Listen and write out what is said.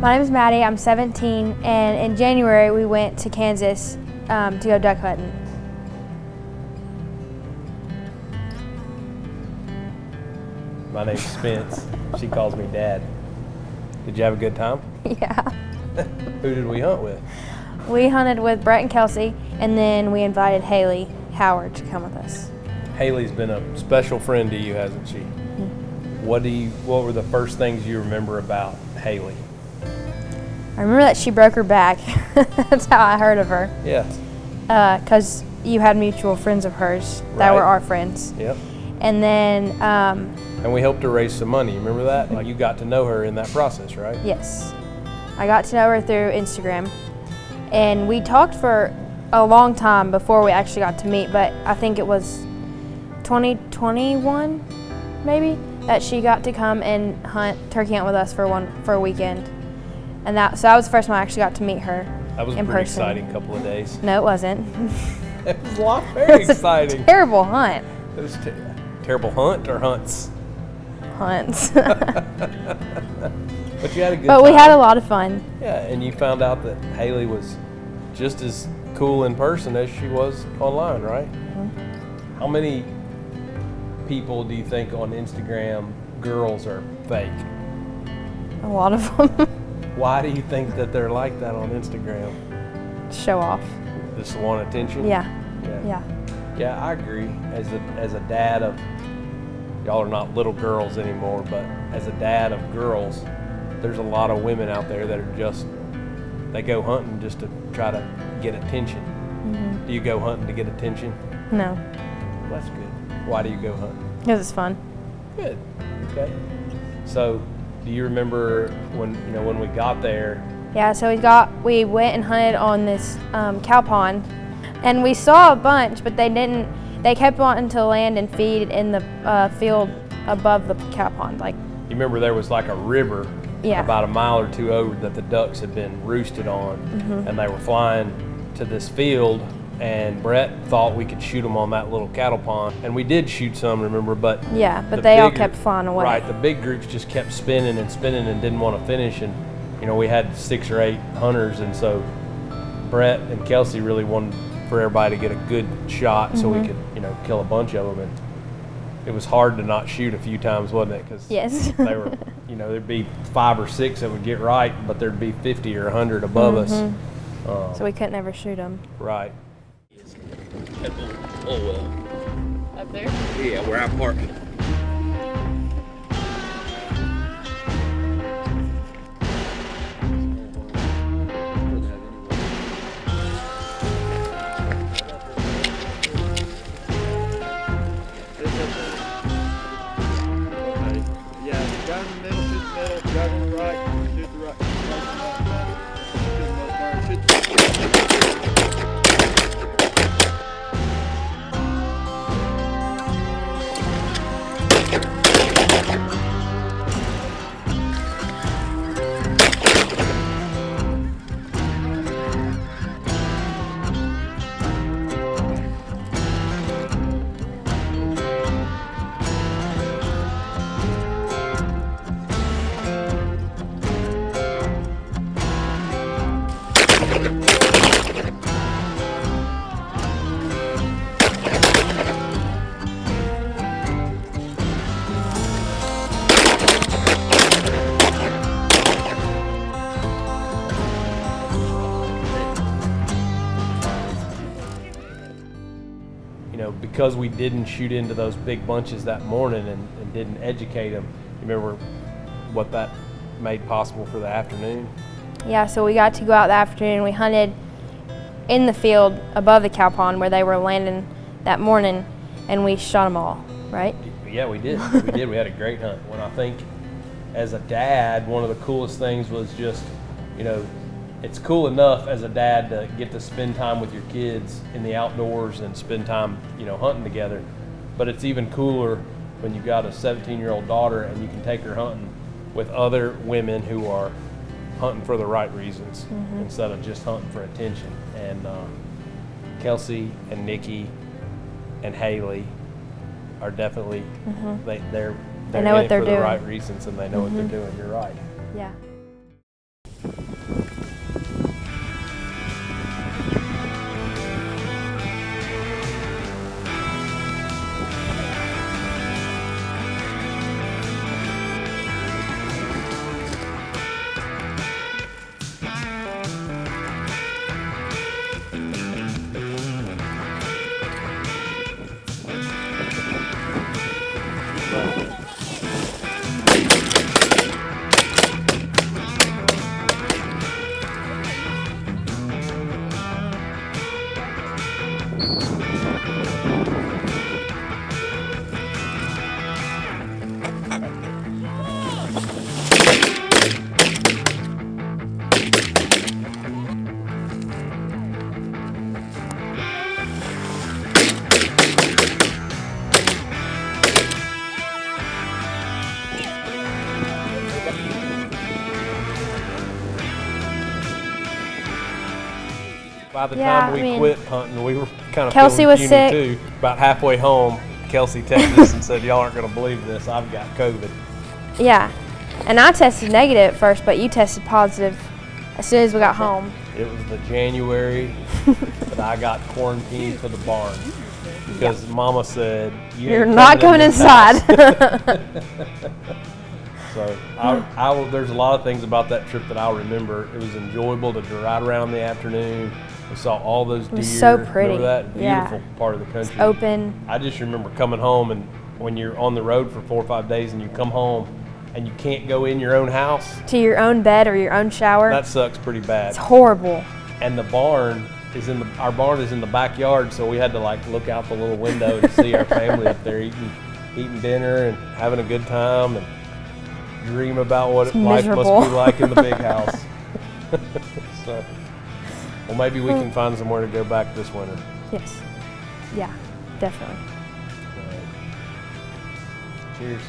My name is Maddie. I'm 17, and in January we went to Kansas to go duck hunting. My name's Spence. She calls me Dad. Did you have a good time? Yeah. Who did we hunt with? We hunted with Brett and Kelsey, and then we invited Haley Howard to come with us. Haley's been a special friend to you, hasn't she? Mm-hmm. What were the first things you remember about Haley? I remember that she broke her back. That's how I heard of her. Yeah. Because you had mutual friends of hers that were our friends. Yep. And then... and we helped her raise some money. Remember that? Like, you got to know her in that process, right? Yes. I got to know her through Instagram. And we talked for a long time before we actually got to meet, but I think it was 2021, maybe, that she got to come and turkey hunt with us for a weekend. And so that was the first time I actually got to meet her in person. That was a pretty exciting couple of days. No, it wasn't. It was very exciting. Terrible hunt. It was terrible hunt or hunts? Hunts. But you had a good time. But we had a lot of fun. Yeah, and you found out that Haley was just as cool in person as she was online, right? Mm-hmm. How many people do you think on Instagram girls are fake? A lot of them. Why do you think that they're like that on Instagram? Show off. Just want attention? Yeah. Yeah. Yeah, I agree. As a dad of, y'all are not little girls anymore, but as a dad of girls, there's a lot of women out there that are they go hunting just to try to get attention. Mm-hmm. Do you go hunting to get attention? No. Well, that's good. Why do you go hunting? Because it's fun. Good. Okay. So, do you remember when we got there? Yeah. So we went and hunted on this cow pond, and we saw a bunch, but they didn't. They kept wanting to land and feed in the field above the cow pond. Like. You remember there was like a river. Yeah. About a mile or two over that the ducks had been roosted on, mm-hmm. and they were flying to this field, and Brett thought we could shoot them on that little cattle pond, and we did shoot some, remember, but yeah, they all kept flying away. Right, the big groups just kept spinning and spinning and didn't want to finish, and we had 6 or 8 hunters, and so Brett and Kelsey really wanted for everybody to get a good shot, mm-hmm. so we could kill a bunch of them, and it was hard to not shoot a few times, wasn't it? Because yes. they were, there'd be 5 or 6 that would get right, but there'd be 50 or 100 above mm-hmm. us. So we couldn't ever shoot them. Right. Up there? Yeah, where I park. Because we didn't shoot into those big bunches that morning and didn't educate them, you remember what that made possible for the afternoon? Yeah, so we got to go out that afternoon. We hunted in the field above the cow pond where they were landing that morning, and we shot them all, right? Yeah, we did. We did. We had a great hunt. When I think as a dad, one of the coolest things was just, it's cool enough as a dad to get to spend time with your kids in the outdoors and spend time, hunting together. But it's even cooler when you've got a 17-year-old daughter and you can take her hunting with other women who are hunting for the right reasons mm-hmm. instead of just hunting for attention. And Kelsey and Nikki and Haley are definitely, mm-hmm. they're know what they're for doing. The right reasons, and they know mm-hmm. what they're doing. You're right. Yeah. By the Yeah, time we I mean, quit hunting, we were kind of Kelsey feeling was puny sick. too. About halfway home, Kelsey texted us and said, "Y'all aren't going to believe this. I've got COVID." Yeah. And I tested negative at first, but you tested positive as soon as we got home. It was the January that I got quarantined for the barn because Mama said You're ain't not coming going in this house." inside. So there's a lot of things about that trip that I'll remember. It was enjoyable to ride around in the afternoon. We saw all those deer. was so pretty. Remember that Yeah. beautiful part of the country. Open. I just remember coming home, and when you're on the road for 4 or 5 days and you come home and you can't go in your own house, To your own bed or your own shower. that sucks pretty bad. It's horrible. And the barn is our barn is in the backyard, so we had to like look out the little window to see our family up there eating dinner and having a good time and dream about what life miserable. must be like in the big house. So, well, maybe we can find somewhere to go back this winter. Yes. Yeah, definitely. Cheers.